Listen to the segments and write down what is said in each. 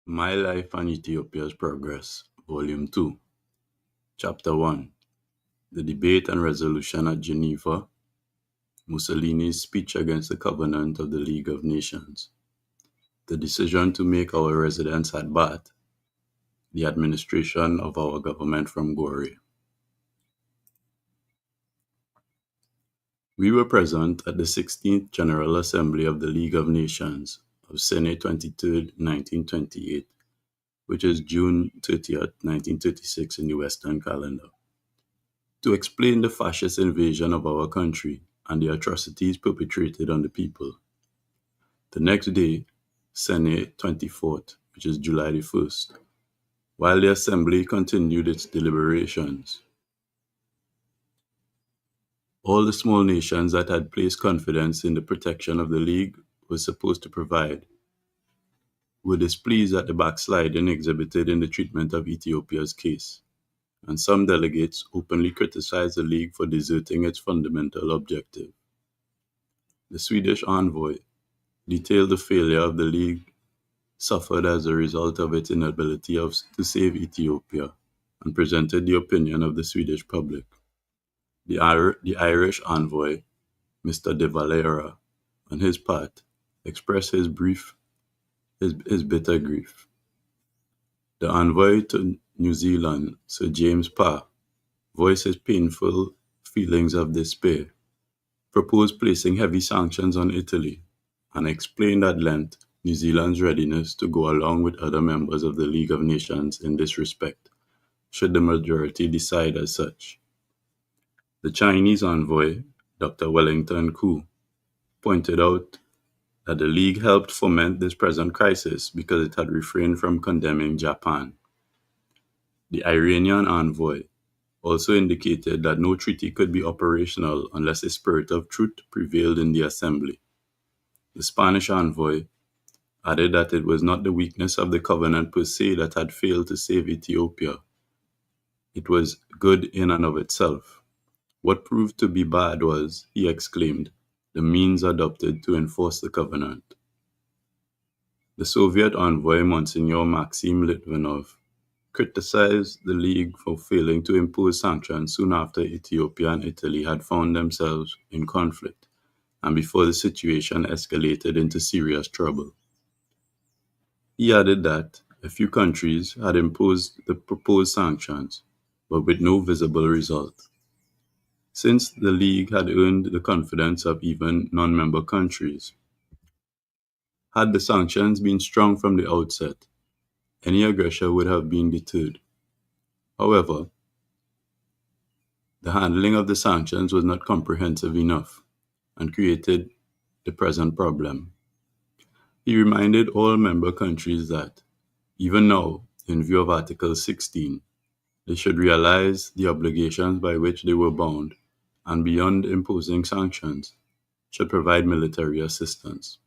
My Life and Ethiopia's Progress, Volume 2, Chapter 1, The Debate and Resolution at Geneva, Mussolini's Speech Against the Covenant of the League of Nations, The Decision to Make Our Residence at Bat, The Administration of Our Government from GORE. We were present at the 16th General Assembly of the League of Nations of Sene 23, 1928, which is June 30th, 1936 in the Western calendar, to explain the fascist invasion of our country and the atrocities perpetrated on the people. The next day, Sene 24th, which is July the 1st, while the Assembly continued its deliberations, all the small nations that had placed confidence in the protection of the League was supposed to provide were displeased at the backsliding exhibited in the treatment of Ethiopia's case, and some delegates openly criticized the League for deserting its fundamental objective. The Swedish envoy detailed the failure of the League suffered as a result of its inability to save Ethiopia, and presented the opinion of the Swedish public. The Irish envoy, Mr. de Valera, on his part, expressed his bitter grief. The envoy to New Zealand, Sir James Parr, voiced his painful feelings of despair, proposed placing heavy sanctions on Italy, and explained at length New Zealand's readiness to go along with other members of the League of Nations in this respect, should the majority decide as such. The Chinese envoy, Dr. Wellington Koo, pointed out that the League helped foment this present crisis because it had refrained from condemning Japan. The Iranian envoy also indicated that no treaty could be operational unless a spirit of truth prevailed in the Assembly. The Spanish envoy added that it was not the weakness of the covenant per se that had failed to save Ethiopia. It was good in and of itself. What proved to be bad was, he exclaimed, the means adopted to enforce the covenant. The Soviet envoy, Monsignor Maxim Litvinov, criticized the League for failing to impose sanctions soon after Ethiopia and Italy had found themselves in conflict, and before the situation escalated into serious trouble. He added that a few countries had imposed the proposed sanctions, but with no visible result. Since the League had earned the confidence of even non-member countries, had the sanctions been strong from the outset, any aggressor would have been deterred. However, the handling of the sanctions was not comprehensive enough and created the present problem. He reminded all member countries that, even now, in view of Article 16, they should realize the obligations by which they were bound and, beyond imposing sanctions, should provide military assistance.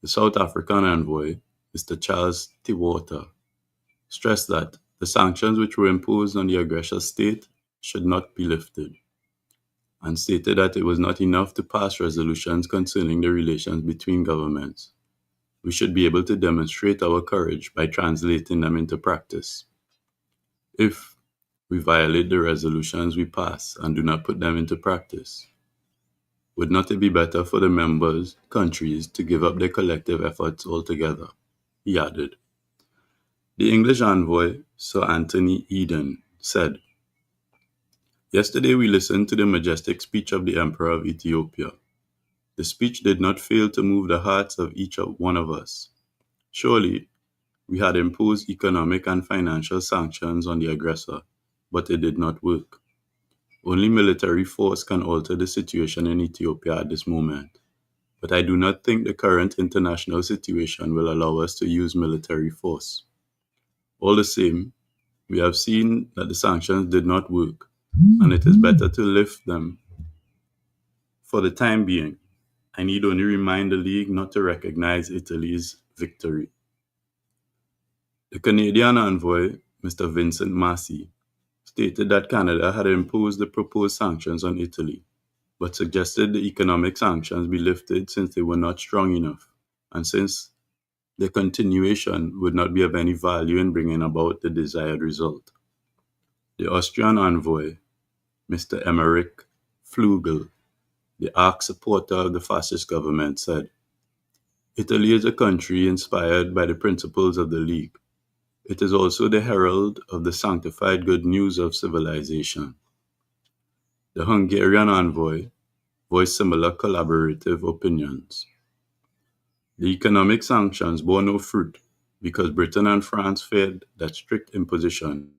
The South African envoy, Mr. Charles Tiwota, stressed that the sanctions which were imposed on the aggressor state should not be lifted, and stated that it was not enough to pass resolutions concerning the relations between governments. We should be able to demonstrate our courage by translating them into practice. If we violate the resolutions we pass and do not put them into practice, would not it be better for the members' countries to give up their collective efforts altogether? He added. The English envoy, Sir Anthony Eden, said, Yesterday we listened to the majestic speech of the Emperor of Ethiopia. The speech did not fail to move the hearts of each one of us. Surely, we had imposed economic and financial sanctions on the aggressor, but it did not work. Only military force can alter the situation in Ethiopia at this moment, but I do not think the current international situation will allow us to use military force. All the same, we have seen that the sanctions did not work, and it is better to lift them. For the time being, I need only remind the League not to recognize Italy's victory. The Canadian envoy, Mr. Vincent Massey, stated that Canada had imposed the proposed sanctions on Italy, but suggested the economic sanctions be lifted since they were not strong enough, and since their continuation would not be of any value in bringing about the desired result. The Austrian envoy, Mr. Emmerich Flügel, the arch supporter of the fascist government, said, Italy is a country inspired by the principles of the League. It is also the herald of the sanctified good news of civilization. The Hungarian envoy voiced similar collaborative opinions. The economic sanctions bore no fruit because Britain and France feared that strict imposition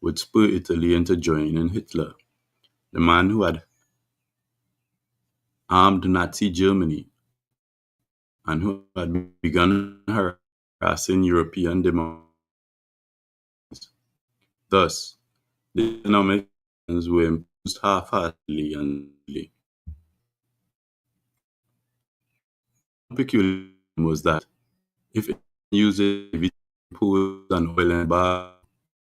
would spur Italy into joining Hitler, the man who had armed Nazi Germany and who had begun harassing European democracies. Thus, the economic sanctions were imposed half-heartedly and lightly. One peculiar was that if it uses impose an oil embargo,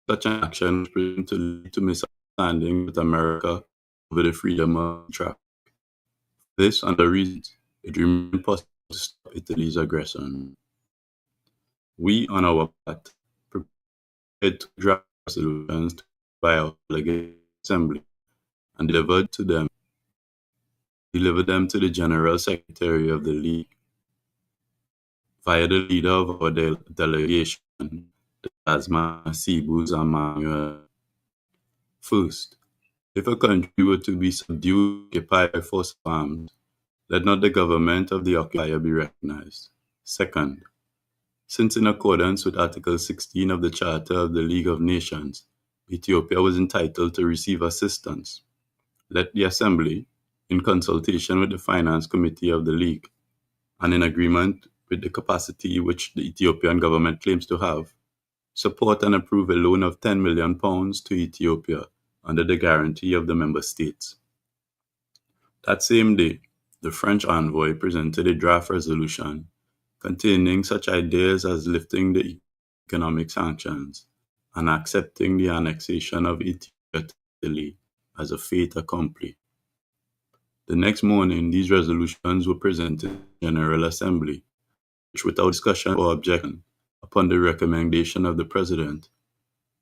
such an action was presumed to lead to misunderstanding with America over the freedom of traffic. For this and other reasons, it remained possible to stop Italy's aggression. We, on our part, prepared to draft resolutions to by our delegate assembly and delivered them to the General Secretary of the League via the leader of our delegation, the Asma Sibus Amanuel. First, if a country were to be subdued occupied by force of arms, let not the government of the occupier be recognized. Second, since in accordance with Article 16 of the Charter of the League of Nations, Ethiopia was entitled to receive assistance, let the Assembly, in consultation with the Finance Committee of the League, and in agreement with the capacity which the Ethiopian government claims to have, support and approve a loan of £10 million to Ethiopia under the guarantee of the member states. That same day, the French envoy presented a draft resolution containing such ideas as lifting the economic sanctions and accepting the annexation of Ethiopia to Italy as a fait accompli. The next morning, these resolutions were presented to the General Assembly, which, without discussion or objection, upon the recommendation of the President,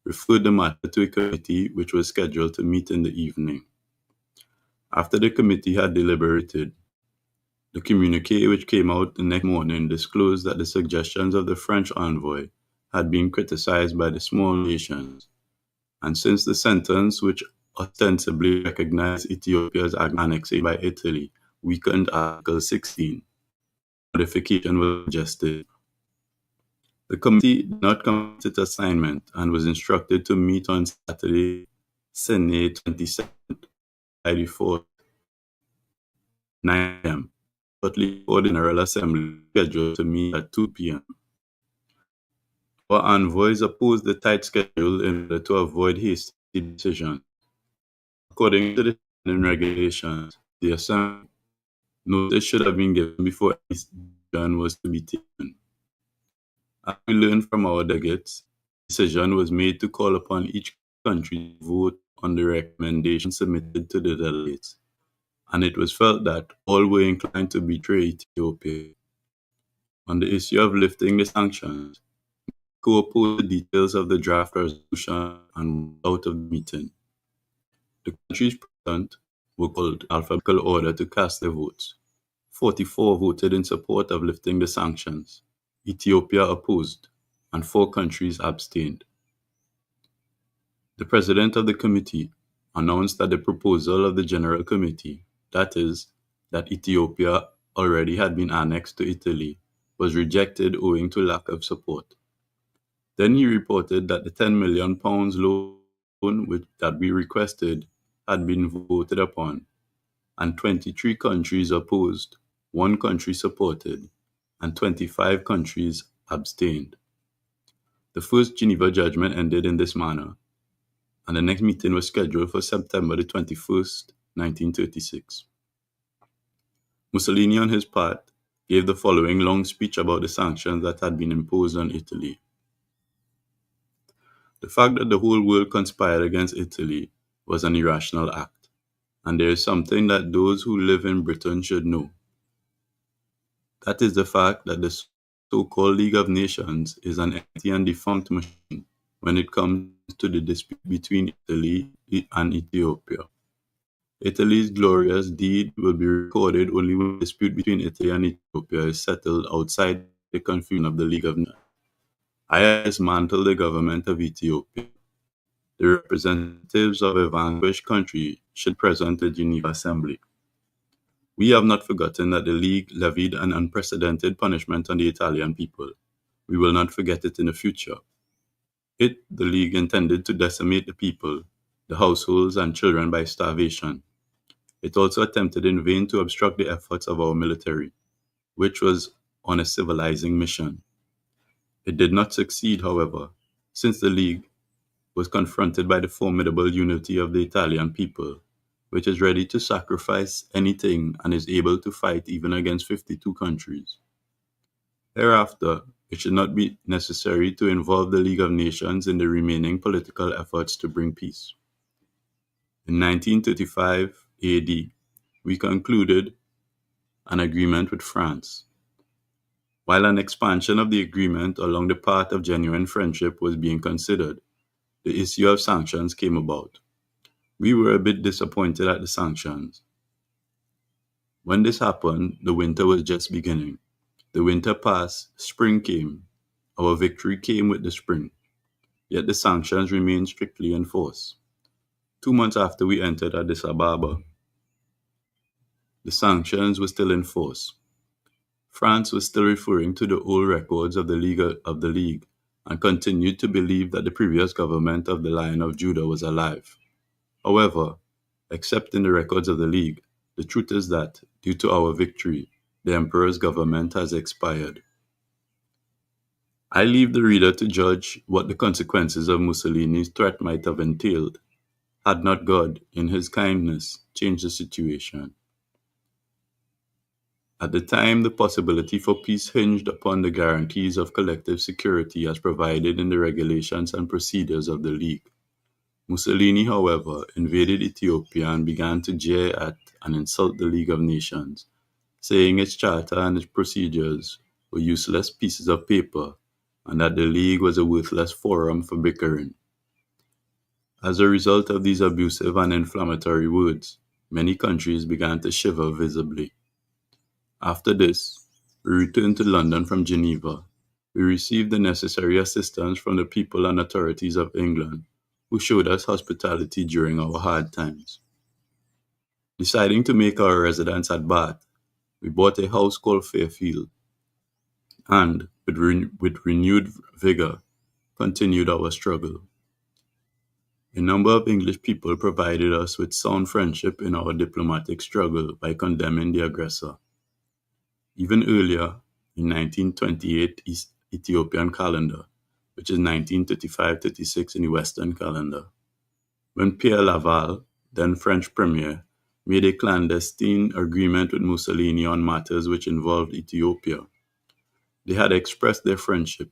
referred the matter to a committee which was scheduled to meet in the evening. After the committee had deliberated, the communiqué which came out the next morning disclosed that the suggestions of the French envoy had been criticized by the small nations, and since the sentence which ostensibly recognized Ethiopia's annexation by Italy weakened Article 16, modification was suggested. The committee did not complete its assignment and was instructed to meet on Saturday, Sunday 27th, 9 a.m., shortly before the General Assembly scheduled to meet at 2 p.m. Our envoys opposed the tight schedule in order to avoid hasty decisions. According to the standing regulations, the Assembly notice should have been given before any decision was to be taken. As we learned from our delegates, the decision was made to call upon each country to vote on the recommendation submitted to the delegates, and it was felt that all were inclined to betray Ethiopia. On the issue of lifting the sanctions, co-opposed the details of the draft resolution and out of the meeting. The countries present were called in alphabetical order to cast their votes. 44 voted in support of lifting the sanctions. Ethiopia opposed, and 4 countries abstained. The president of the committee announced that the proposal of the General Committee, that is, that Ethiopia already had been annexed to Italy, was rejected owing to lack of support. Then he reported that the £10 million loan that we requested had been voted upon, and 23 countries opposed, 1 country supported, and 25 countries abstained. The first Geneva judgment ended in this manner, and the next meeting was scheduled for September the 21st, 1936. Mussolini, on his part, gave the following long speech about the sanctions that had been imposed on Italy. The fact that the whole world conspired against Italy was an irrational act, and there is something that those who live in Britain should know. That is the fact that the so-called League of Nations is an empty and defunct machine when it comes to the dispute between Italy and Ethiopia. Italy's glorious deed will be recorded only when the dispute between Italy and Ethiopia is settled outside the confusion of the League of Nations. I have dismantled the government of Ethiopia. The representatives of a vanquished country should present the Geneva Assembly. We have not forgotten that the League levied an unprecedented punishment on the Italian people. We will not forget it in the future. The League, intended to decimate the people, the households, and children by starvation. It also attempted in vain to obstruct the efforts of our military, which was on a civilizing mission. It did not succeed, however, since the League was confronted by the formidable unity of the Italian people, which is ready to sacrifice anything and is able to fight even against 52 countries. Thereafter, it should not be necessary to involve the League of Nations in the remaining political efforts to bring peace. In 1935 AD, we concluded an agreement with France. While an expansion of the agreement along the path of genuine friendship was being considered, the issue of sanctions came about. We were a bit disappointed at the sanctions. When this happened, the winter was just beginning. The winter passed, spring came. Our victory came with the spring. Yet the sanctions remained strictly in force. 2 months after we entered Addis Ababa, the sanctions were still in force. France was still referring to the old records of the League and continued to believe that the previous government of the Lion of Judah was alive. However, except in the records of the League, the truth is that, due to our victory, the Emperor's government has expired. I leave the reader to judge what the consequences of Mussolini's threat might have entailed, had not God, in his kindness, changed the situation. At the time, the possibility for peace hinged upon the guarantees of collective security as provided in the regulations and procedures of the League. Mussolini, however, invaded Ethiopia and began to jeer at and insult the League of Nations, saying its charter and its procedures were useless pieces of paper and that the League was a worthless forum for bickering. As a result of these abusive and inflammatory words, many countries began to shiver visibly. After this, we returned to London from Geneva. We received the necessary assistance from the people and authorities of England, who showed us hospitality during our hard times. Deciding to make our residence at Bath, we bought a house called Fairfield, and, with renewed vigor, continued our struggle. A number of English people provided us with sound friendship in our diplomatic struggle by condemning the aggressor. Even earlier, in 1928 Ethiopian calendar, which is 1935-36 in the Western calendar, when Pierre Laval, then French premier, made a clandestine agreement with Mussolini on matters which involved Ethiopia, they had expressed their friendship.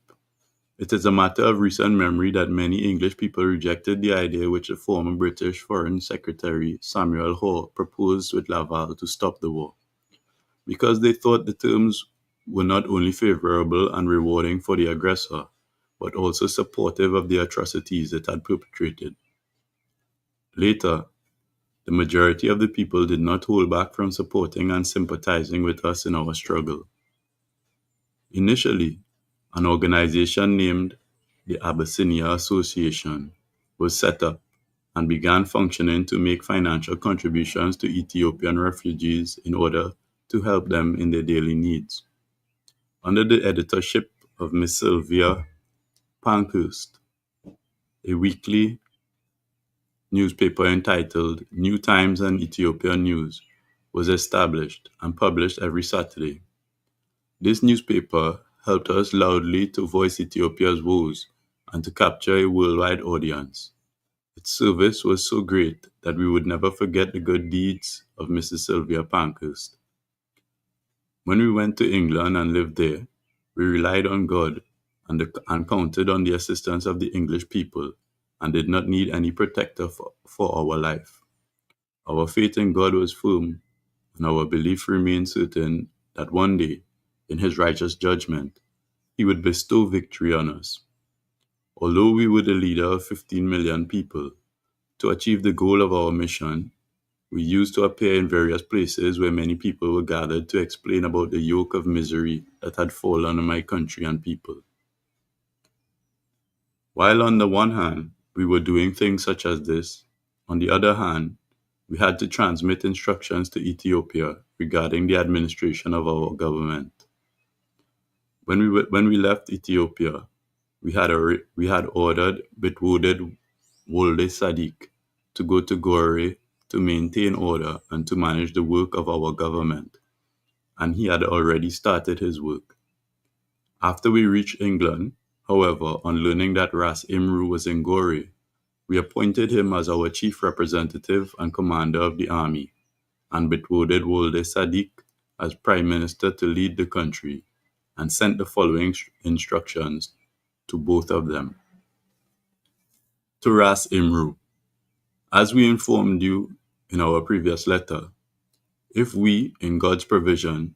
It is a matter of recent memory that many English people rejected the idea which the former British Foreign Secretary Samuel Hoare proposed with Laval to stop the war, because they thought the terms were not only favorable and rewarding for the aggressor, but also supportive of the atrocities it had perpetrated. Later, the majority of the people did not hold back from supporting and sympathizing with us in our struggle. Initially, an organization named the Abyssinia Association was set up and began functioning to make financial contributions to Ethiopian refugees in order to help them in their daily needs. Under the editorship of Miss Sylvia Pankhurst, a weekly newspaper entitled New Times and Ethiopia News was established and published every Saturday. This newspaper helped us loudly to voice Ethiopia's woes and to capture a worldwide audience. Its service was so great that we would never forget the good deeds of Mrs. Sylvia Pankhurst. When we went to England and lived there, we relied on God and counted on the assistance of the English people and did not need any protector for our life. Our faith in God was firm, and our belief remained certain that one day, in his righteous judgment, he would bestow victory on us. Although we were the leader of 15 million people, to achieve the goal of our mission, we used to appear in various places where many people were gathered to explain about the yoke of misery that had fallen on my country and people. While on the one hand, we were doing things such as this, on the other hand, we had to transmit instructions to Ethiopia regarding the administration of our government. When we left Ethiopia, we had ordered Bitwooded Wolde Sadiq to go to Gore to maintain order and to manage the work of our government, and he had already started his work. After we reached England, however, on learning that Ras Imru was in Gore, we appointed him as our chief representative and commander of the army, and Bitwooded Wolde Sadiq as prime minister to lead the country, and sent the following instructions to both of them. To Ras Imru, as we informed you in our previous letter, if we, in God's provision,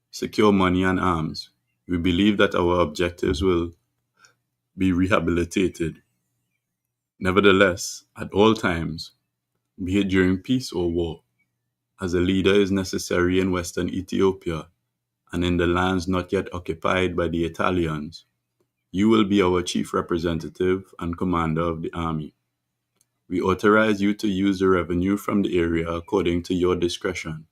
secure money and arms, we believe that our objectives will be rehabilitated. Nevertheless, at all times, be it during peace or war, as a leader is necessary in Western Ethiopia and in the lands not yet occupied by the Italians, you will be our chief representative and commander of the army. We authorize you to use the revenue from the area according to your discretion,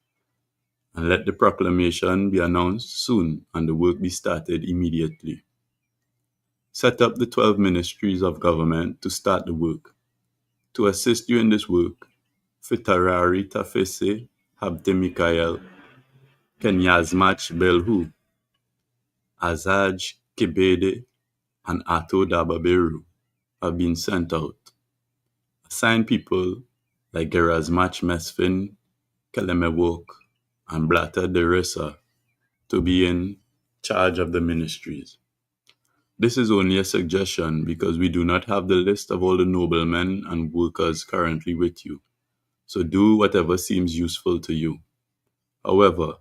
and let the proclamation be announced soon and the work be started immediately. Set up the 12 ministries of government to start the work. To assist you in this work, Fitarari Tafese Habte Mikael, Kenyazmach Belhu, Azaj Kebede, and Ato Dababeru have been sent out. Assign people like Gerazmach Mesfin, Kelemewok, and Blatter Deresa to be in charge of the ministries. This is only a suggestion because we do not have the list of all the noblemen and workers currently with you, so do whatever seems useful to you. However,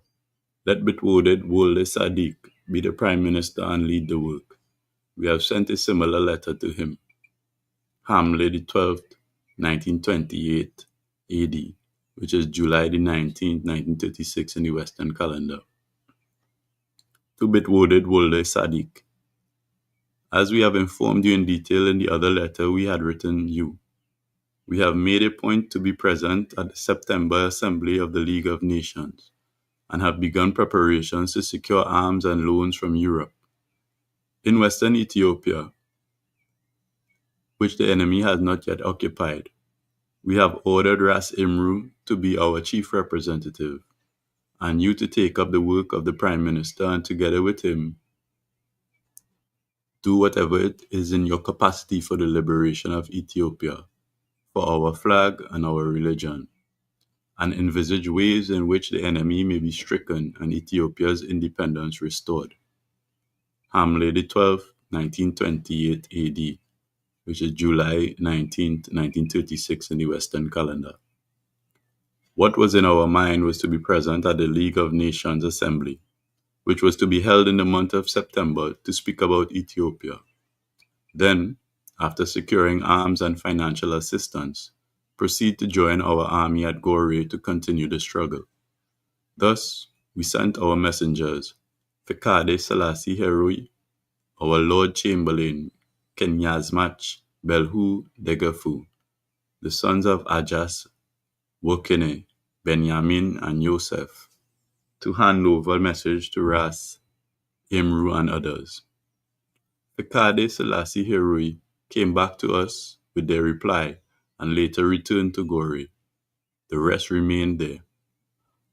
let Bitwooded Wolde Sadiq be the Prime Minister and lead the work. We have sent a similar letter to him. Haile the 12th, 1928 AD, which is July the 19th, 1936 in the Western calendar. To Bitwooded Wolde Sadiq, as we have informed you in detail in the other letter we had written you, we have made a point to be present at the September Assembly of the League of Nations and have begun preparations to secure arms and loans from Europe. In Western Ethiopia, which the enemy has not yet occupied, we have ordered Ras Imru to be our chief representative, and you to take up the work of the Prime Minister and together with him, do whatever it is in your capacity for the liberation of Ethiopia, for our flag and our religion, and envisage ways in which the enemy may be stricken and Ethiopia's independence restored. Haile the 12th, 1928 AD, which is July 19th, 1936 in the Western calendar. What was in our mind was to be present at the League of Nations Assembly, which was to be held in the month of September to speak about Ethiopia. Then, after securing arms and financial assistance, proceed to join our army at Gore to continue the struggle. Thus, we sent our messengers, Fekade Selassie Heroi, our Lord Chamberlain, Kenyazmach Belhu Degafu, the sons of Ajas, Wokene, Benjamin, and Joseph, to hand over a message to Ras, Imru, and others. Fekade Selassie Heroi came back to us with their reply and later returned to Gore. The rest remained there.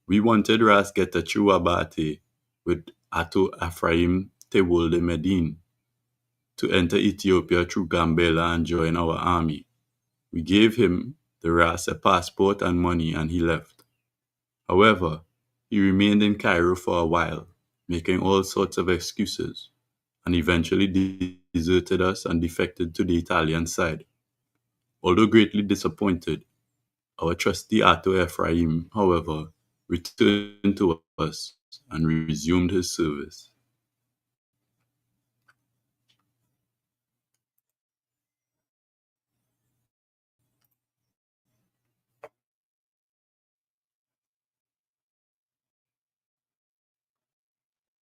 We wanted Ras Getachew Abate with Ato Ephraim Tewolde Medine to enter Ethiopia through Gambela and join our army. We gave him, the Ras, a passport and money and he left. However, he remained in Cairo for a while, making all sorts of excuses, and eventually deserted us and defected to the Italian side. Although greatly disappointed, our trusty Ato Ephraim, however, returned to us and resumed his service.